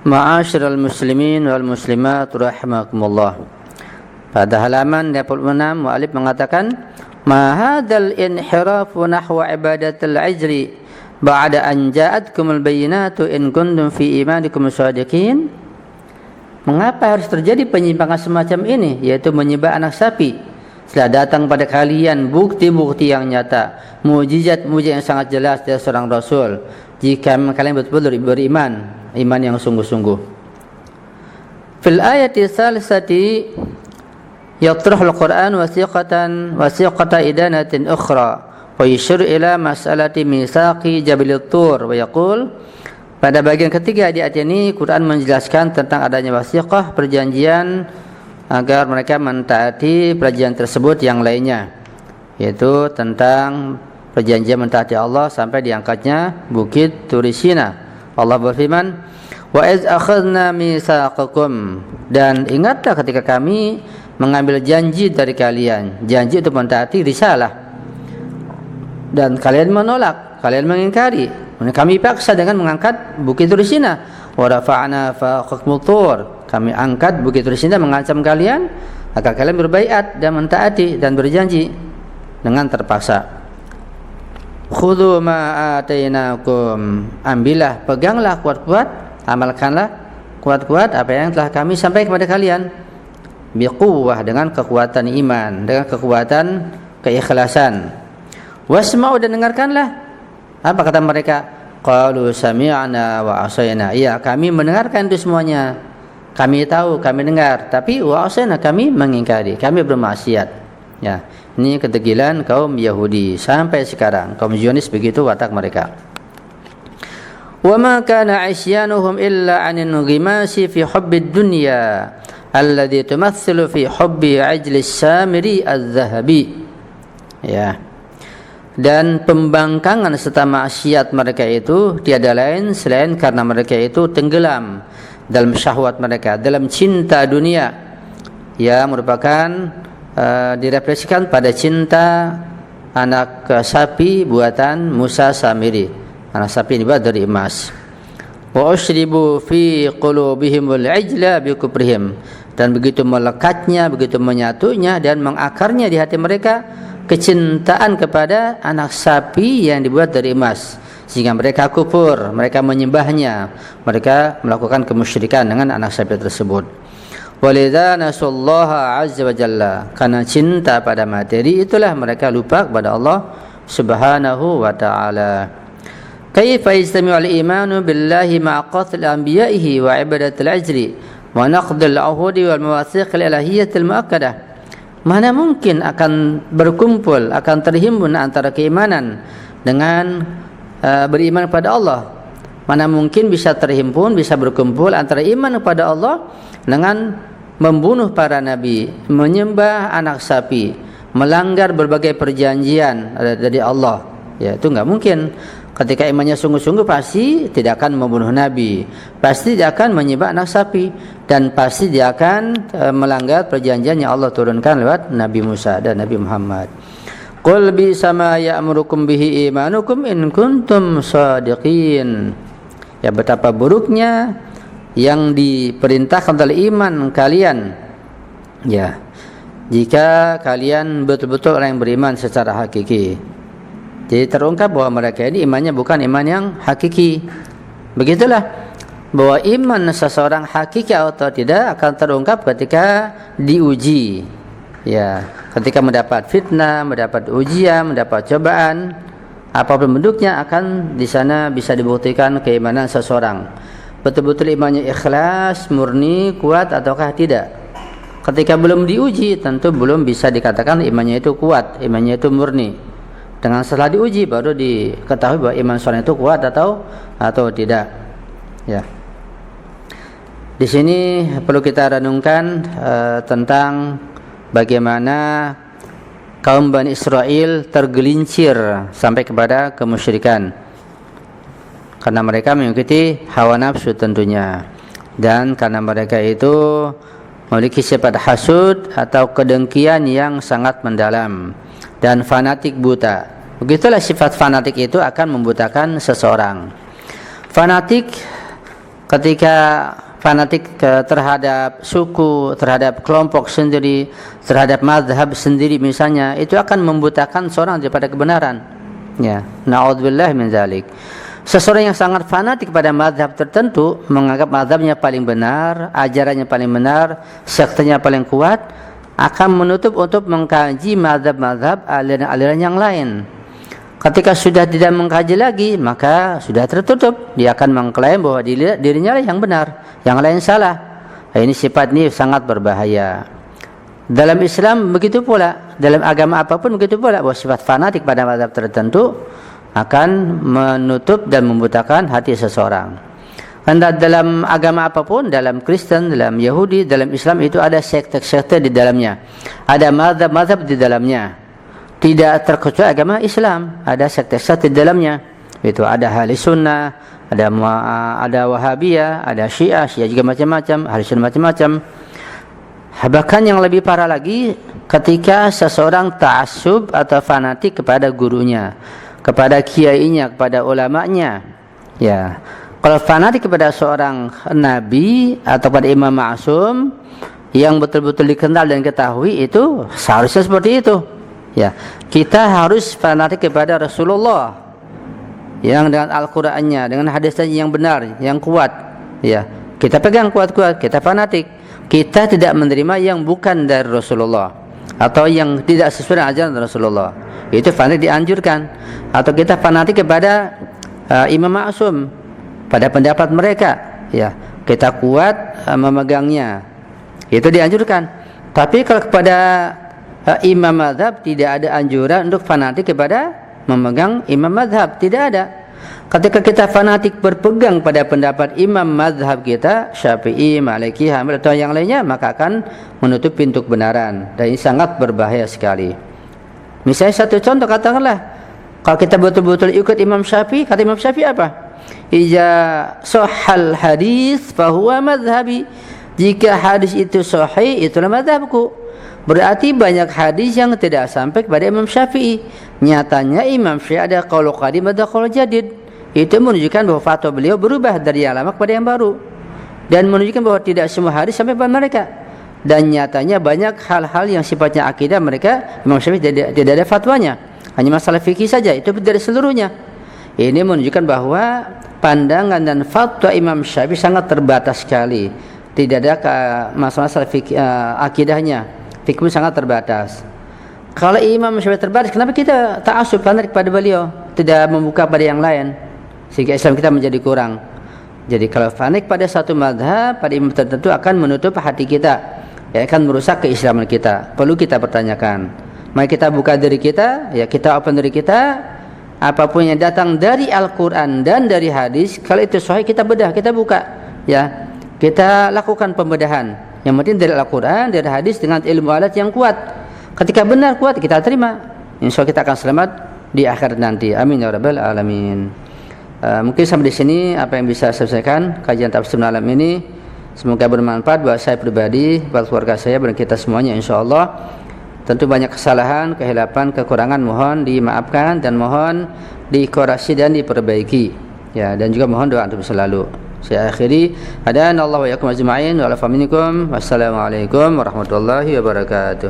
Ma'asyiral muslimin wal muslimat rahimakumullah. Pada halaman 26 mu'alif mengatakan, ma hadzal inhirafu nahwa ibadatil ajri ba'da an ja'atkumul bayyinatu in kuntum fi imanikum shadiqin. Mengapa harus terjadi penyimpangan semacam ini, yaitu menyembah anak sapi, setelah datang pada kalian bukti-bukti yang nyata, mukjizat-mukjizat yang sangat jelas dari seorang rasul, jika kalian betul-betul beriman, iman yang sungguh-sungguh. Fil ayati salisati yatrahul Qur'an wasiqata idanatin ukhra wa yashir ila mas'alati misaqi Jabalit Tur wa yaqul. Pada bagian ketiga di ayat ini Quran menjelaskan tentang adanya wasiqah, perjanjian agar mereka mentaati perjanjian tersebut yang lainnya, yaitu tentang perjanjian mentaati Allah sampai diangkatnya bukit Turisina. Allah berfirman, wa iz akhadna mitsaqakum, dan ingatlah ketika kami mengambil janji dari kalian, janji untuk mentaati risalah, dan kalian menolak, kalian mengingkari. Kami paksa dengan mengangkat bukit Turisina. Wa rafa'na fawqakumut tur, kami angkat bukit Turisina mengancam kalian agar kalian berbaiat dan mentaati dan berjanji dengan terpaksa. Khudhu ma atainakum, ambillah, peganglah kuat-kuat, amalkanlah kuat-kuat apa yang telah kami sampaikan kepada kalian, biquwwah, dengan kekuatan iman, dengan kekuatan keikhlasan. Wasma'u, dan dengarkanlah. Apa kata mereka? Qalu sami'na wa asayna, iya kami mendengarkan itu semuanya, kami tahu, kami dengar, tapi wa asayna, kami mengingkari, kami bermaksiat. Ya, ini ketegilan kaum Yahudi sampai sekarang. Kaum Zionis begitu watak mereka. Wa ma kana isyanuhum illa 'anil ghimasi fi hubbid dunya alladhi tumathilu fi hubbi ajlis samiri az-zahabi. Ya. Dan pembangkangan serta maksiat mereka itu tiada lain selain karena mereka itu tenggelam dalam syahwat mereka, dalam cinta dunia, yang merupakan direfleksikan pada cinta anak sapi buatan Musa Samiri. Anak sapi ini dibuat dari emas. Wa ushribu fi qulubihimul ijla bi kufrihim, dan begitu melekatnya, begitu menyatunya dan mengakarnya di hati mereka kecintaan kepada anak sapi yang dibuat dari emas, sehingga mereka kufur, mereka menyembahnya, mereka melakukan kemusyrikan dengan anak sapi tersebut. Walidza nasallaha azza wa jalla, karena cinta pada materi itulah mereka lupa kepada Allah subhanahu wa ta'ala. Kaifa yastami'u al-imanu billahi ma'a qatl anbiya'ihi wa ibadatil ajri wa naqdil ahudi wal mawathiq al-ilahiyyatil mu'akkadah. Mana mungkin akan berkumpul, akan terhimpun antara keimanan dengan beriman kepada Allah. Mana mungkin bisa terhimpun, bisa berkumpul antara iman kepada Allah dengan membunuh para nabi, menyembah anak sapi, melanggar berbagai perjanjian dari Allah. Ya, itu enggak mungkin. Ketika imannya sungguh-sungguh pasti tidak akan membunuh nabi, pasti dia akan menyembah anak sapi, dan pasti dia akan melanggar perjanjian yang Allah turunkan lewat Nabi Musa dan Nabi Muhammad. Qul bi sama ya'murukum bihi imanukum in kuntum shadiqin. Ya, betapa buruknya yang diperintahkan oleh iman kalian, ya, jika kalian betul-betul orang yang beriman secara hakiki. Jadi terungkap bahwa mereka ini imannya bukan iman yang hakiki. Begitulah bahwa iman seseorang hakiki atau tidak akan terungkap ketika diuji. Ya, ketika mendapat fitnah, mendapat ujian, mendapat cobaan, apapun bentuknya, akan di sana bisa dibuktikan keimanan seseorang. Betul-betul imannya ikhlas, murni, kuat ataukah tidak. Ketika belum diuji, tentu belum bisa dikatakan imannya itu kuat, imannya itu murni. Dengan setelah diuji baru diketahui bahwa iman seorang itu kuat atau tidak. Ya. Di sini perlu kita renungkan tentang bagaimana kaum Bani Israel tergelincir sampai kepada kemusyrikan, karena mereka mengikuti hawa nafsu tentunya, dan karena mereka itu memiliki sifat hasud atau kedengkian yang sangat mendalam dan fanatik buta. Begitulah sifat fanatik itu akan membutakan seseorang. Fanatik ketika fanatik terhadap suku, terhadap kelompok sendiri, terhadap mazhab sendiri misalnya, itu akan membutakan seorang daripada kebenaran. Ya, na'udzubillah min dzalik. Seseorang yang sangat fanatik pada mazhab tertentu, menganggap mazhabnya paling benar, ajarannya paling benar, sektenya paling kuat, akan menutup untuk mengkaji mazhab-mazhab aliran-aliran yang lain. Ketika sudah tidak mengkaji lagi, maka sudah tertutup. Dia akan mengklaim bahwa dirinya lah yang benar, yang lain salah. Ini sifat ini sangat berbahaya. Dalam Islam begitu pula, dalam agama apapun begitu pula, bahwa sifat fanatik pada mazhab tertentu akan menutup dan membutakan hati seseorang. Karena dalam agama apapun, dalam Kristen, dalam Yahudi, dalam Islam itu ada sekte-sekte di dalamnya. Ada mazhab-mazhab di dalamnya. Tidak terkecuali agama Islam, ada sekte-sekte di dalamnya. Itu ada ahli sunnah, ada wahabiyah, ada syiah juga macam-macam, ahli sunnah macam-macam. Bahkan yang lebih parah lagi, ketika seseorang ta'assub atau fanatik kepada gurunya, kepada kiainya, kepada ulamanya. Ya, kalau fanatik kepada seorang nabi atau pada imam ma'sum yang betul-betul dikenal dan ketahui, itu seharusnya seperti itu. Ya, kita harus fanatik kepada Rasulullah yang dengan Al-Qur'annya, dengan hadisnya yang benar, yang kuat. Ya, kita pegang kuat-kuat, kita fanatik. Kita tidak menerima yang bukan dari Rasulullah atau yang tidak sesuai dengan ajaran Rasulullah. Itu fanatik dianjurkan. Atau kita fanatik kepada imam ma'sum, pada pendapat mereka. Ya, kita kuat memegangnya. Itu dianjurkan. Tapi kalau kepada imam mazhab tidak ada anjuran untuk fanatik kepada memegang imam mazhab, tidak ada. Ketika kita fanatik berpegang pada pendapat imam mazhab kita, Syafi'i, Maliki, Hambali atau yang lainnya, maka akan menutup pintu kebenaran, dan ini sangat berbahaya sekali. Misalnya satu contoh, katakanlah kalau kita betul-betul ikut Imam Syafi'i, kata Imam Syafi'i apa? Iza sahhal hadis fahuwa madhabi. Jika hadis itu sahih, itulah madhabku. Berarti banyak hadis yang tidak sampai kepada Imam Syafi'i. Nyatanya Imam Syafi'i ada qaul qadim, ada qaul jadid. Itu menunjukkan bahwa fatwa beliau berubah dari yang lama kepada yang baru, dan menunjukkan bahwa tidak semua hadis sampai kepada mereka. Dan nyatanya banyak hal-hal yang sifatnya akidah mereka Imam Syafi'i tidak ada fatwanya, hanya masalah fikih saja, itu dari seluruhnya. Ini menunjukkan bahwa pandangan dan fatwa Imam Syafi'i sangat terbatas sekali. Tidak ada masalah fikih, akidahnya, fikih sangat terbatas. Kalau Imam Syafi'i terbatas, kenapa kita ta'assub kepada beliau, tidak membuka pada yang lain, sehingga Islam kita menjadi kurang. Jadi kalau fanatik pada satu mazhab, pada imam tertentu, akan menutup hati kita, ya, akan merusak keislaman kita. Perlu kita pertanyakan. Mari kita buka diri kita, ya, kita open diri kita. Apapun yang datang dari Al-Quran dan dari hadis, kalau itu sahih, kita bedah, kita buka, ya, kita lakukan pembedahan. Yang penting dari Al-Quran, dari hadis, dengan ilmu alat yang kuat. Ketika benar kuat, kita terima, insya Allah kita akan selamat di akhirat nanti. Amin ya rabbal alamin. Mungkin sampai di sini apa yang bisa saya sampaikan kajian tafsir malam ini. Semoga bermanfaat buat saya pribadi, buat keluarga saya, dan kita semuanya insya Allah. Tentu banyak kesalahan, kehilapan, kekurangan, mohon dimaafkan dan mohon dikoreksi dan diperbaiki. Ya, dan juga mohon doa untuk selalu. Saya akhiri, hadanallahu wa iyyakum ajma'in wa ala minkum. Wassalamualaikum warahmatullahi wabarakatuh.